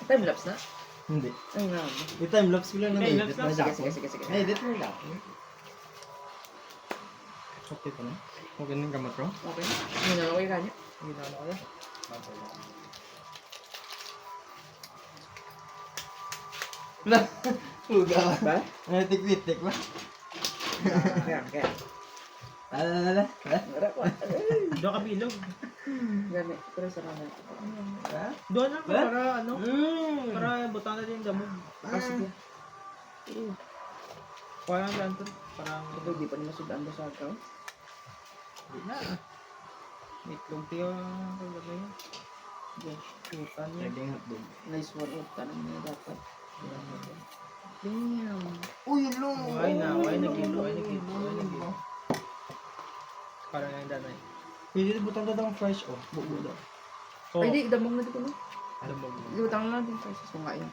Time-lapse na? Hindi. Ay nga. Yung time-lapse ko lang na Time-lapse na lang? Sige. Na-edit mo lang. Okay pa na? Okay na yung gamot ko? Okay. Hindi na okay kanya. Hindi na ako yan. Wala. Puga. Ba? Tik-tik ba? Kaya. Alala. Wala ko. Doon ka bilog. Gani. Pero sa kanan. Ha? Doon na Ba? para ano. Mm. Para butang natin yung damog. Sige. Parang ganito. Parang Ito, di pa nila sudan sa account. hindi na. Itlog tiyo. Kaya yun. Tutan yun. Laging hotdog. Nice one. Tanong niya dapat. Damn. Uy, yun lang. Ay nagilo. Parang yung danay. Pwede butang daw ang fresh oh. Bugo daw. Ay, di. Damang na dito no? Damog. Di ba tanong natin tayo sa sungain?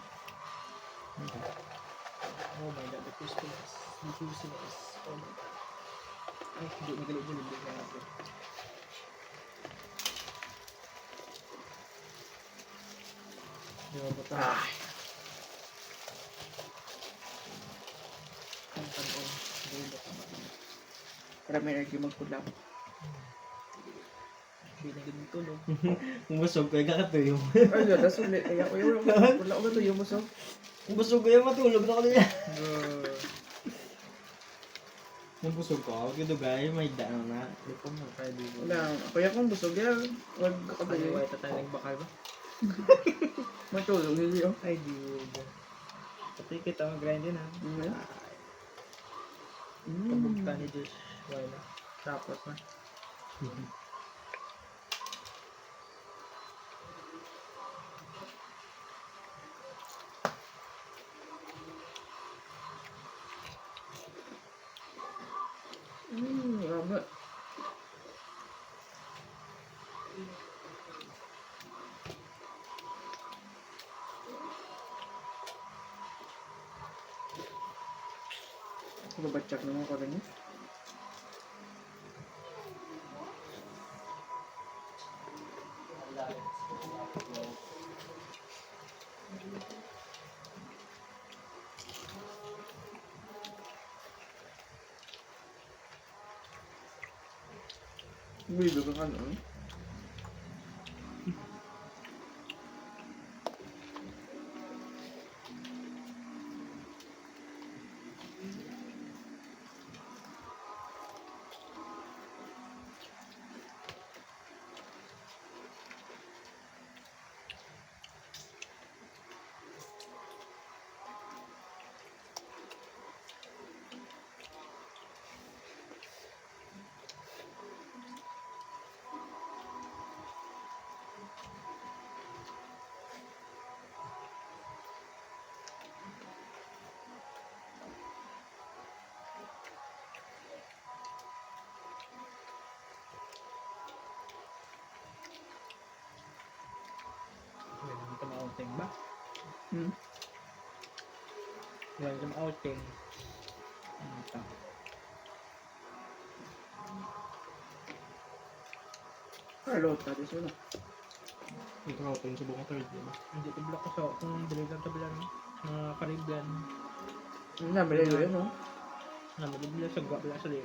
Oh my god, the crispiness. The juiciness. Oh my god. Ay, hindi. Nagalit-galit na natin. Di ba ba ito? Ang tanong. Hindi ba tama? Para may energy magpulap. Hindi na ganun tulog. Kung busog ko, kakatuyo. Ay, ganda sulit. Kaya ko yung wala ko ito yung muso. Kung busog ko yung matulog na ko niya. Kung busog ko, ako kito gaya, may daan na. Hindi ko mo, kaya di ko. Wala. Kaya kung busog yan, wag ka ba Kaya yun? ito tayo nagbakal ba? Matulog, hindi oh. Ay, di ko. Pati kita mag-grind din ha. Pabugta ni Josh. Wala. Tapos na. Rama. Babatsak naman ko rin yun. Bilog ang ano eh. Wala ka ma-outing ba? Hmm. Wala ka ma-outing. Ito. Carlo, tadi sila. Ito ako yung subong ko third, di ba? Hindi ko block ko sa kung biligan sa bilan. Mga Caribbean. Nabili ko yun, no? Nabili sa gwa bila sa liya.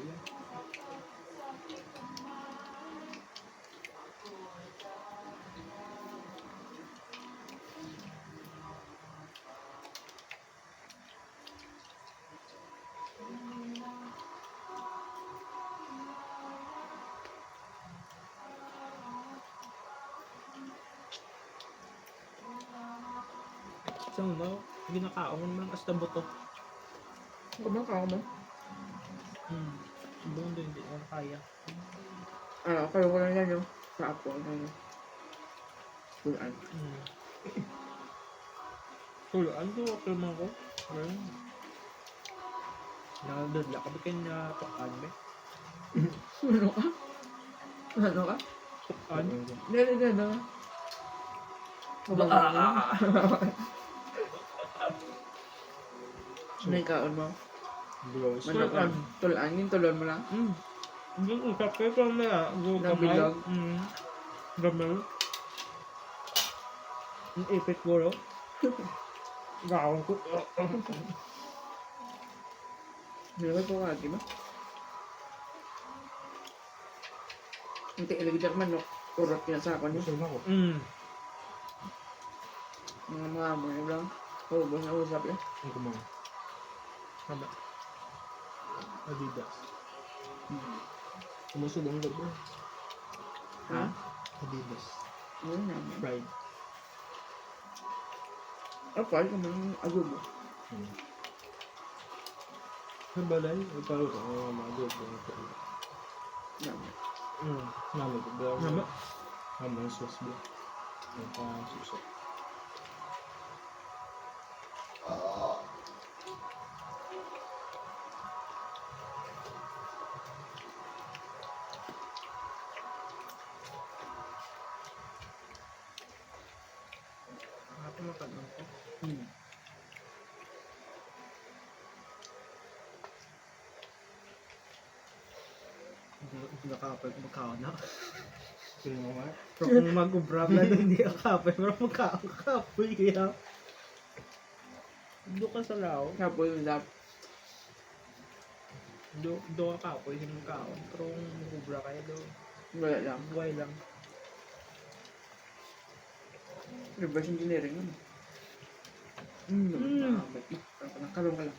So, no? Ginakaon mo naman kasi buto. Kumakao mo? Doon doon, hindi ko kaya. Ah, kayo ko lang yan, no? Sa apo, ano yun? Tulaan. Tulaan ko, okay man ko. Nakadadla ka ba kayo na tukaan ba? Ano ka? Ano ka? Tukaan? Hindi, no? May kaon mo. Blows. Manakad. Tulaan yun, tulon mo lang. Hindi ko usap kayo kung na Nabilog? Gamay. Ang ipit ko ro. Gawin ko. Nilagay ko ka, di ba? Hindi, ilagay dyan manok. Urot yan sa ako niyo. Busog na ko. Mga mo na lang. Ubos na usap yan. Ang kumang. Tama. Adidas. Kumusog ang gabi. Ha? Adidas. Ano naman? Pride. Apal ka man agobo. Ang balay. Ipalo ko. Ang mga gabi. Naman. Nalo ko. Nama. Ang sauce ba? Ang pang-susok. Ako makadang ko. Hindi nakapag magkaon na. Sino mo nga? Pero kung mag-ubrab na hindi akapay, pero magkakapoy kaya. Do ka sa lao. Tapos yung lap. Do ka kapoy, hindi magkaon. Pero kung mag-ubra kayo, do. Wala lang. Buhay lang. Reverse engineering yun. Kalong ka lang.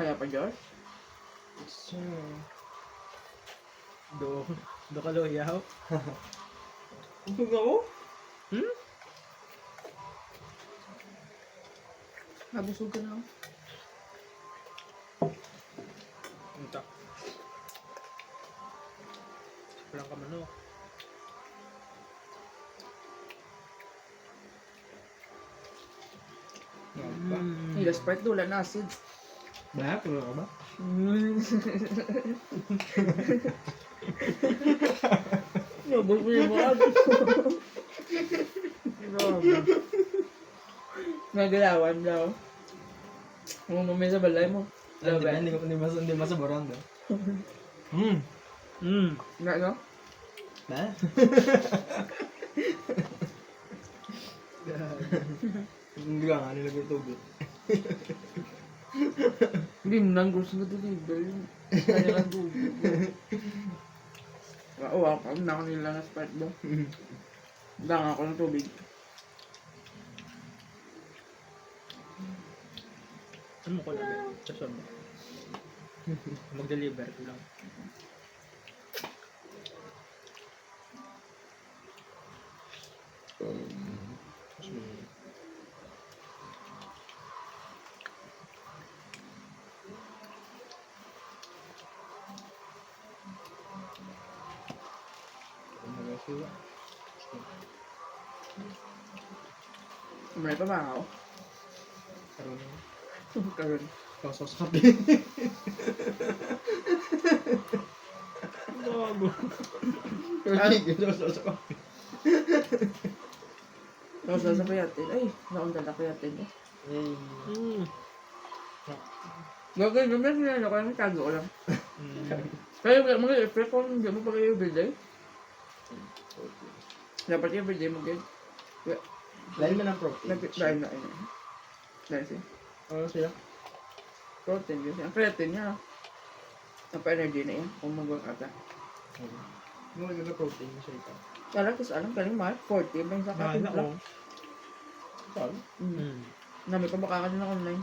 Kaya pa, Josh? Do ka loyaw. Busog ako? Hmm? Nabusog ka na ako. Unta. Walang ka manok. Nila Sprite doon, wala na acid. Black? Wala ka ba? Nabos mo yung mga Grabe. nagalawan daw. Kung mamaya sa balay mo. Hindi masabaran daw. Na, no? Ba? Hindi ka nga nilagay tubig. Hindi mo nang gusto na deliver yun. Kaya lang tubig. Oo, ako na ako nila na Sprite daw. Dang ako ng tubig. Ano ko lang eh. Sa soba. Mag-deliver ko lang. May pa ba ako? Karoon. Karoon. Kasos kape. Gago. Kasos kape. Tapos nasa kuyatin. Ay, naundan na kuyatin eh. Gagawin naman nila ako yung tago ko lang. Kaya mga effect kung hindi mo pa kayo everyday. Dapat yung everyday mo ganyan. Lain mo ng protein. Dahil na ayun. Dahil siya. Ano siya? Protein yun. Ang creatine niya. Ang pa-energy na yan. Kung mag-work ata. Ano nag-protein siya ito? Kala ko sa alam kaling Mark 40. May sa katin Nakain lang. ako. Saan? Nami pa baka ka din online.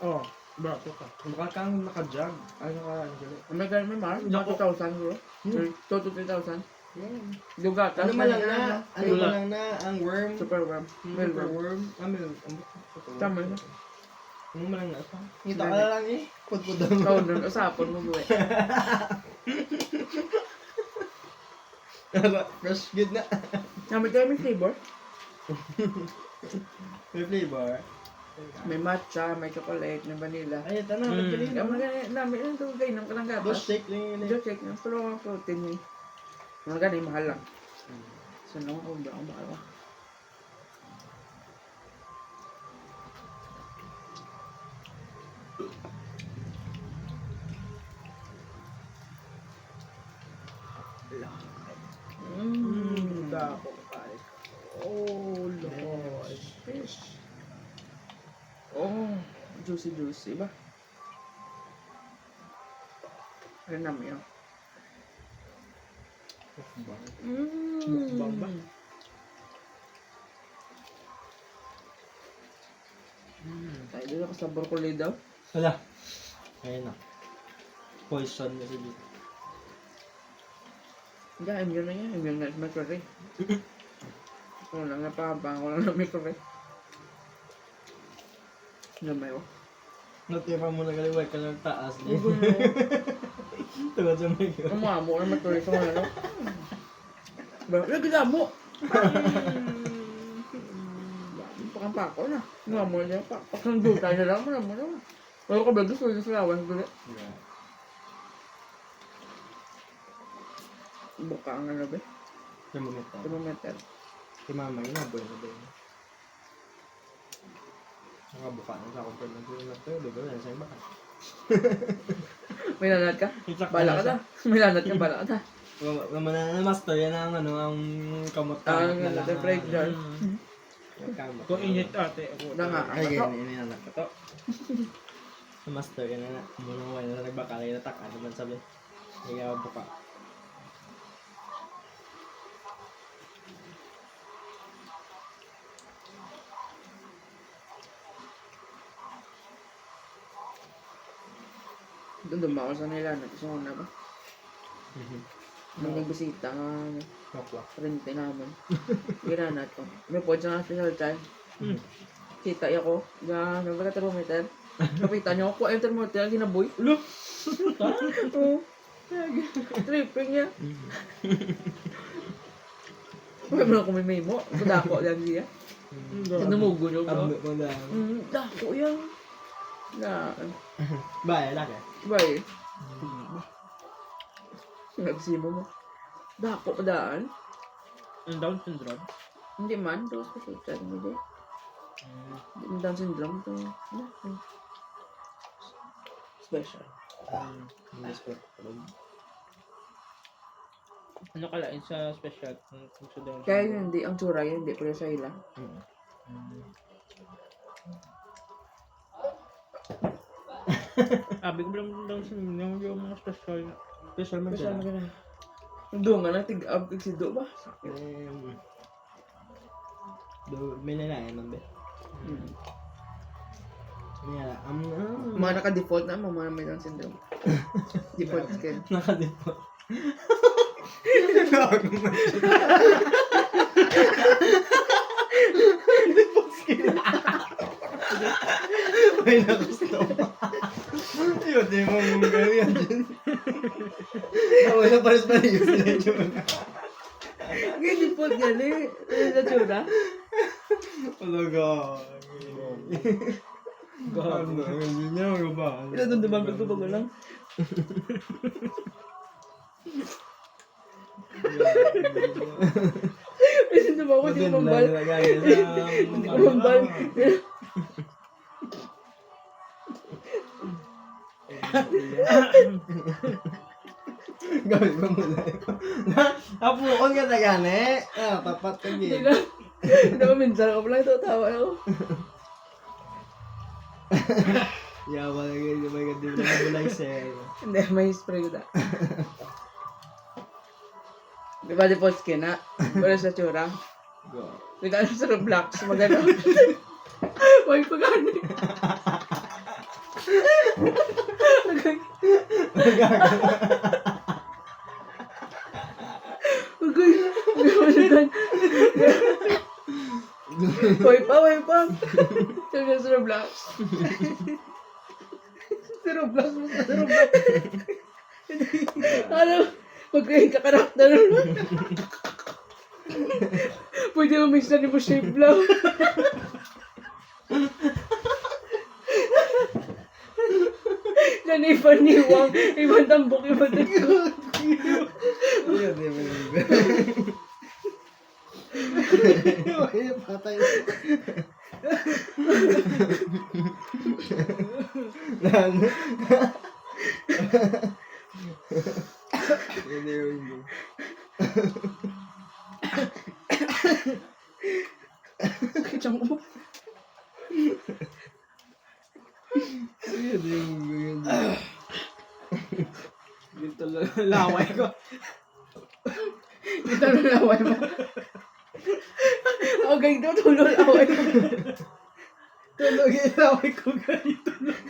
Oh, braso ka. Mukha kang naka-jog. Ano ka, ano sila? May ganun may Mark. Mga 2,000 bro. 2 to 3,000. Lugatas. Ano man lang na? Ano man lang na? Ang worm? Super worm. Well Super worm. worm? Ano? Tama na. Ano man lang na? Kita ka na lang eh. Pudpud daw. Ikaw doon. Usapon mo buwi. Fresh good na. Nami tayo may flavor. May flavor. May matcha, may chocolate, may vanilla. Ay, ito na. Ba't galing Kaya na? mga namin yung tugay ng kalang Dos gatas. shake lang yun eh. Just check na. Pero ang protein niya. Mga ganun, mahal lang. Saan ako kung ba ako makalawa? Dako kakain. Oh, Lord. Fish. Oh, juicy ba? Renam yun. Mukbang ba? Tayo doon ako sa broccoli daw. Wala. Ayun na. Poison kasi dito. Hindi, immune na yan. Immune na microwave. Kung lang napahaba ko lang ng microwave. Gamay ko. Natira mo na kaliway ka ng taas. Ang gulo. Tungkol sa may Ang mga mo na microwave sa mga ano. Lagi na mo! Pakang pako na. Mga mo na pa. Pakang duta na lang mo na mo na. Wala ko ba gusto yung sulawan. Buka ang ano ba? Thermometer. Si mama yun, naboy na ba yun? Nakabuka na sa compare ng thermometer, di ba? Yan sa'yo baka. May lanat ka? Bala ka na. May lanat ka, bala ka na. Naman na master yan ang ano, ang kamot-kamot na lang. The break jar. Kamot. Kung init ate, ako. Na nga, Ay, ang ganyan, yun anak ko to. Master yan na. Muna mo na nagbakalay na taka naman sabi. Hindi ka buka. Doon dumako sa nila. Gusto na ba? May nagbisita nga ano. Nakwa. Rente namin. Ginanat ko. May po sa special time. Kita ako. Gano'n ba ka thermometer? Kapitan niyo ako. Yung thermometer, ginaboy. Ulo! Oo. Tripping niya. Huwag mo na kung may memo. Dako lang siya. Numugo niyo. Ambo mo lang. Dako yan. Na, Bye, laki. bay. Nagsimo mo. Dako pa daan. Ang Down syndrome? Hindi man. Tapos ko siya. Hindi. Hindi Down syndrome. Ito. Special. Hindi sport. Ano kalain sa special? Kung sa Down Kaya syndrome? yun, hindi. Ang tsura yun, hindi. Pero sa ila. Abi ko lang Down syndrome yung mga special. Special man Special siya. magana. Ang dunga na tig-ab tigsido ba? Sakit. May nalayan nun, be. May Mga naka-default na, mga may Down syndrome. Default skin. Naka-default. May nagusto pa. Yun, di mo mong gawin yan dyan. Wala pares pa rin yung sila yun. Ngayon default yan eh. Ano na tsura? Talaga. Gano, hindi niya ba? Ito doon dumagdag ko ba lang? Kasi dumako, hindi ko mambal. Hindi ko mambal. Gawin mo mula yun. Napukon ka na gani. Tapat ka Hindi gini. na. Hindi ko minsan ako lang ito. Tawa ako. Yawa na gani. May gandi mo na mula yung sir. Hindi, may spray ko na. Di ba default skin na? Pero sa tsura. Go. Di ka sa Roblox. Magano. Huwag pagani. Hoy pa. Sabi sa Roblox. Sa Roblox. Ano? Mag-create ka karakter. Pwede mo mix na ni mo shape lang. Yan ibang niwang, ibang tambok, ibang tambok. Ayun, di ba? Ay, patay. Ano? Yun na yun mo. Sakit siyang ko. Yun na yun mo. Yun na. Dito laway ko. Dito na laway mo. O, ganito, tulol laway mo. Tulog yung laway ko ganito lang.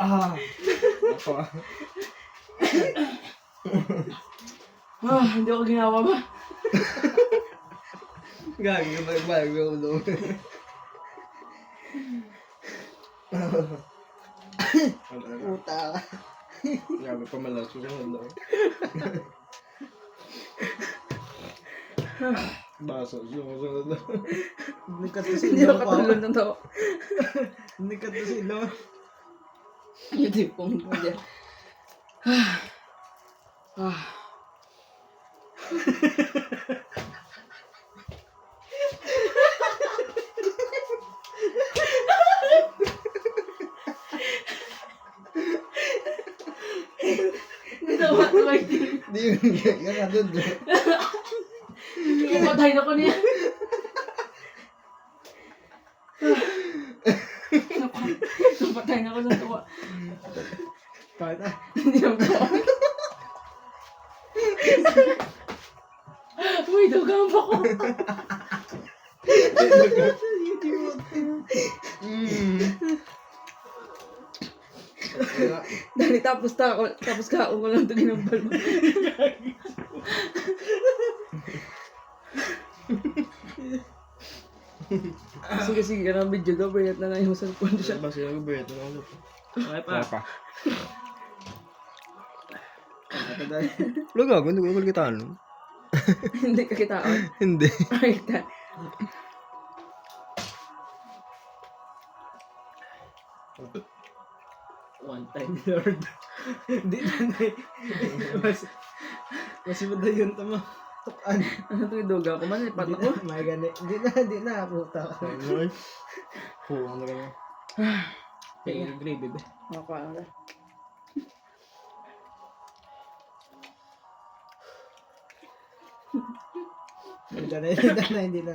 Ako ah. Hindi ako ginawa ba? Gagi ka balik yung ulo. Puta ka. Grabe pa malas. Susunod lang. Baso. Susunod lang. Nikat ko sa Hindi ilaw ako ko. katulog ng tawa. Nikat ko sa ilaw. Yung tipong dyan. Ginawa ko kayo. Di yun. Yan ka dun. Patay na ko niya. Napatay na ko sa tawa. Kahit ah. Hindi ako tawa. Uy, dugang pa ko. Dali, tapos ka ako lang ito ginambal mo. Sige, ka ng video ka, brilliant na nga yung cellphone siya. Ba siya nag-breath na ulo. Okay pa. Wala gago, hindi ko magkitaan. Hindi ka kitaan. Hindi. Ay, kita. One time, Lord. Hindi na mas iba yun tama. Tukan. Ano ito yung duga ko? Man, ipat ako. May gani. Hindi na. Puta ka. Puwang na kanya. Kaya gravy ba? Makakuha na. Hindi na.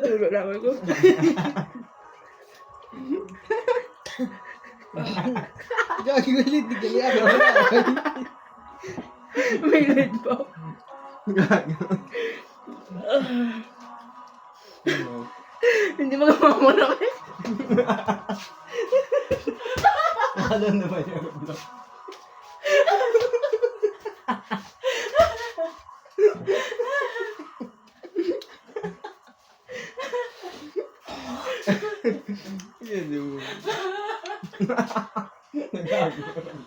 Tulo lang ako. Gagi ulit. Di gali ako. May lead pa. Gago. Hindi magamamon ako eh. Ano naman yung ulo? Yan yung... Nagago. Ito ka na rin.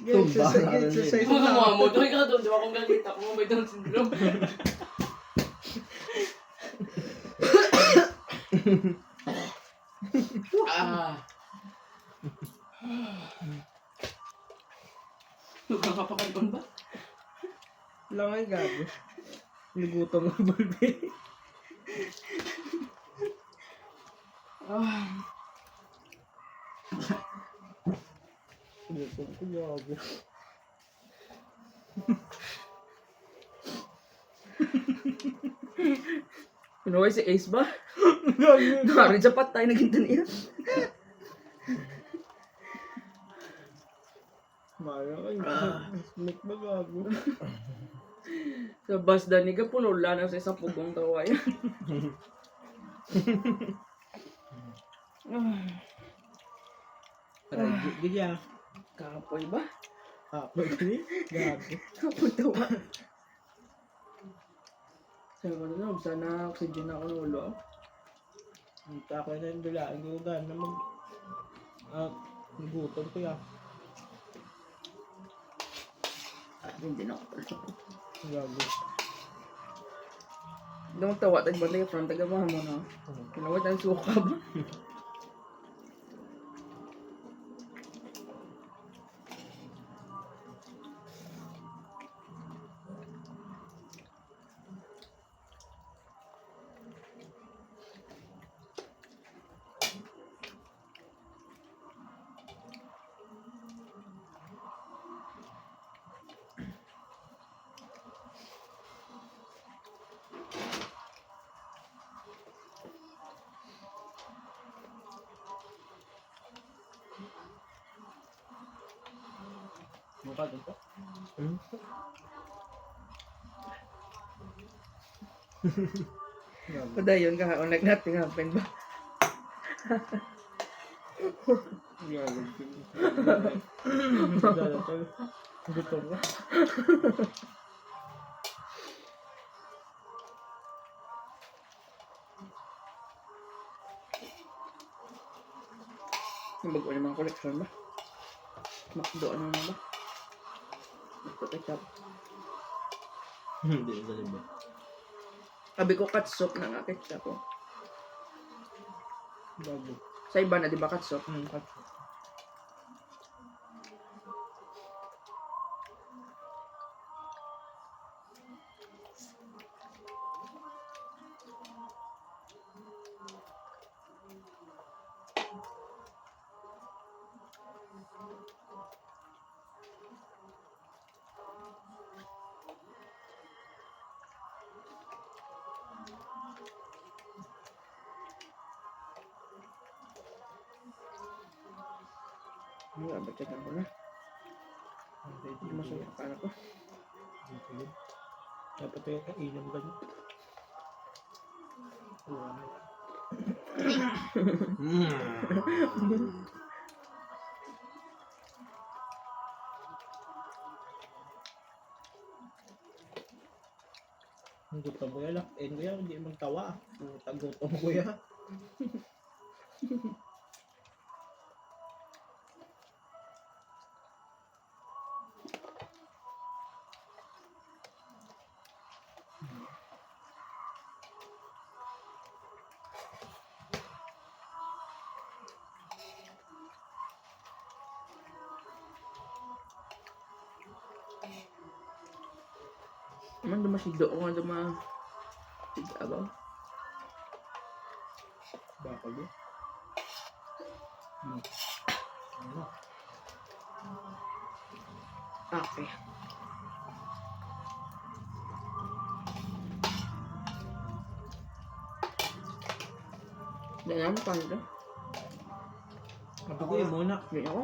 Tumba na rin Exercise Mga na. mga mo, doon ka doon. Di ba kung galit ako, may Down syndrome. Lugang kapakalipan ba? Langan gago. Nagutom ang bulbi. Nagutom ko gago. Ano si Ace ba? Nari sa patay, naging taniya. Maya ka Smack ba gago? Sa bus dani ka, puno lang sa isang pugong tawayan. Gaya. Kapoy ba? Pwede. Gabi. Kaputawa. Sabi ko na, sana oxygen ako ng ulo. Ang takay na yung bilain ko gan na mag... Nagutom ko ya. Hindi na ako tuloy. Gabi. Doon tawa, tagbantay ka front, tagamahan mo na. Kinawat ang suka ba? Mukha dito. Gabi. Padayon ka, o nag-nothing happen ba? Gabi. Gutom ka. Yung bago yung mga collection ba? Makdo ano na ba? Makdo ketchup. Hindi sa libo. Sabi ko catsup na nga ketchup oh. Gabi. Sa iba na di ba catsup? Katso. Ano ba? Check ko na. Hindi masuk akala ko. Dapat yung kainom ganyan. Ang gutom ko yan, lakin ko yan, hindi magtawa. Putang gutom ko yan. Man dumasido ko nga duma. Tiga ba? Bakal yun. Ano? Okay. Ganyan, paano to? Sabi ko yun muna. Ganyan ako.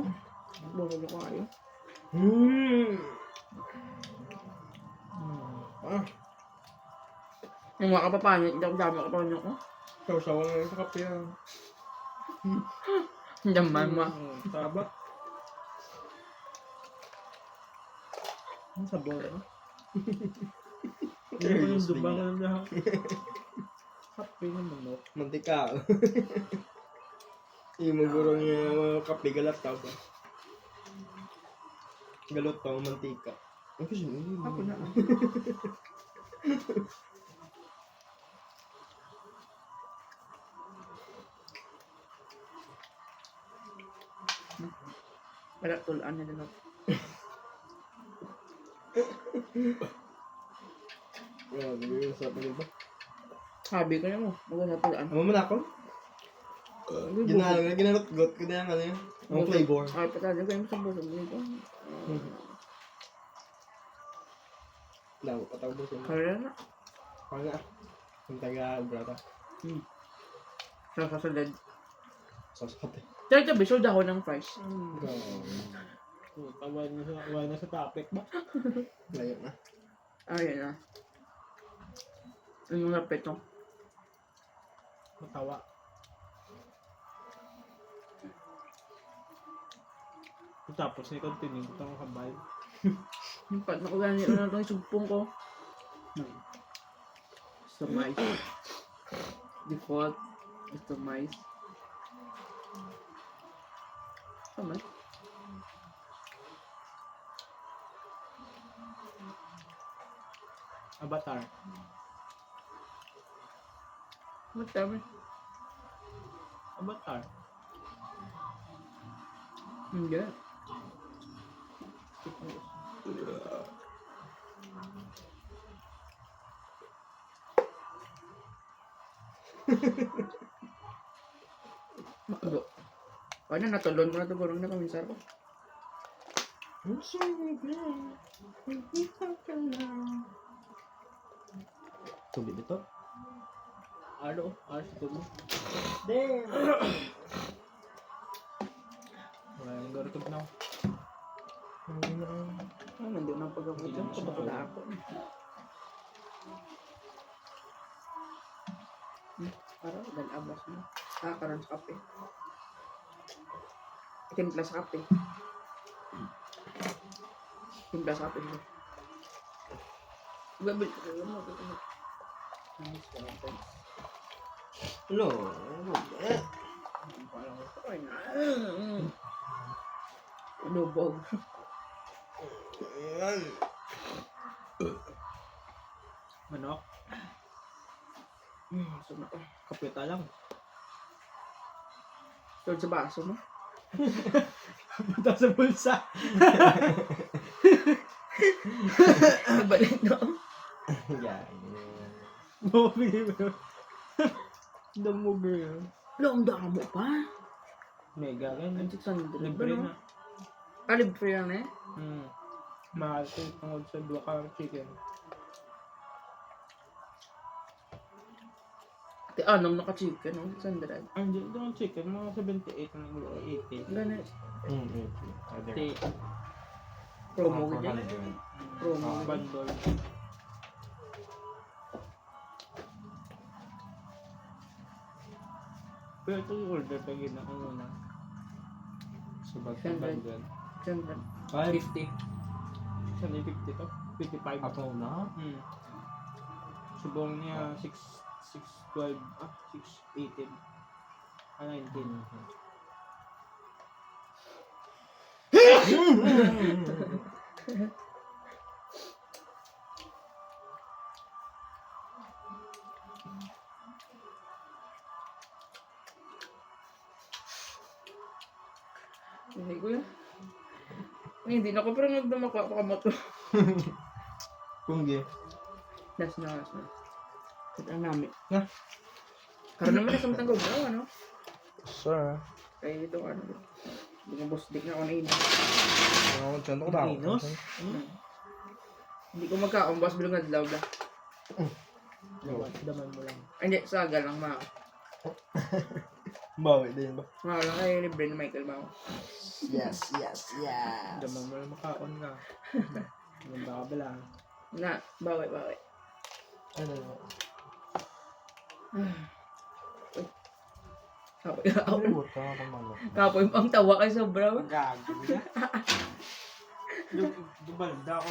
Bumili ko kayo. Yung mga kapapanyo, hindi ako dami kapapanyo ko. Saw-sawa na sa kape yan. Hindi mo. Taba. Ang sabor, no? Hindi mo yung dubang na lahat. Kape ng manok. Mantika. Yung magurong yung kape galat tao ba? Galot pa, mantika. Ang kasi hindi. Ako na. Wala tulaan na din ako. Grabe yung sarap na ba? Sabi ko na mo, wala tulaan. Amo mo na ako? Ginalot-got ko na yung ano yun. Ang flavor. Ay, patado ko yung sa busog dito. Lawa, patawag siya. Kaya na. Parang nga. Ang taga-brata. Sa sasalad. Sauce kape. Dahil ka bisol ako ng fries. Tawa na sa topic ba? Layo na. Ayun na. Ano na peto? Matawa. Tapos na i-continue. Ito ang kabay. Yung pat na ko ganyan na itong sugpong ko. Sa mais. Default. Ito mais. Tama. Avatar. Matami. Avatar. Hindi. Makdo. Kaya natulon ko na ito. Gurang na kaminsar ko. Tubig ito? Ano? Ars ko mo. Damn! Wala nang garutog na. Ah, nandun na pag-abot dyan. Kapag ako. Parang dalabas mo. Karon sa kape. Timpla sa kape. Timpla sa kape. Gabil ko lang mo. Nice kape. Hello? Ay na. Lubog. Manok. Suma ko. Kapita lang. Tulad sa baso mo. Punta sa bulsa. Balik na. Yeah. Mabili mo. Damugo yun. Long damo pa. Mega. Ganyan. 600. Libre na. Libre yan eh. Mahal ko tungkol sa 2 ka chicken. Ate, anong naka-chicken? 600. Ang hindi yung chicken, mga 78 na 80. Ganit. Ate, Promo ko dyan. Promo. bundle. Pero ito yung order pag yun ako muna. Subag sa bundle. 600. 50. Saan yung 50 to? 55. Ako na? Subong niya 612, 618. 19. Hindi ko yan. Hindi na ko pero nagdamaka pa mo to. Kunggi. Last na. Ito ang namin. Ha? Karoon naman na sa matang gawin, ano? Sir. Kaya ito, ano. Hindi ko boss, di na ako nainin. Ano ko dyan? Ako ba? Inos? Hindi ko magkaambas bilang adlaw ba? Daman mo lang. Ay, hindi, saga lang ma. Bawi din ba? Mga lang kayo libre ni Michael ba? Yes, yes, yes. Daman mo lang makaon ka. Yung baka bala. Na, bawi. Ano? Kapoy. Buta ka man. Kapoy pang tawa kay sobra ba? Gago na. Dubalda ako.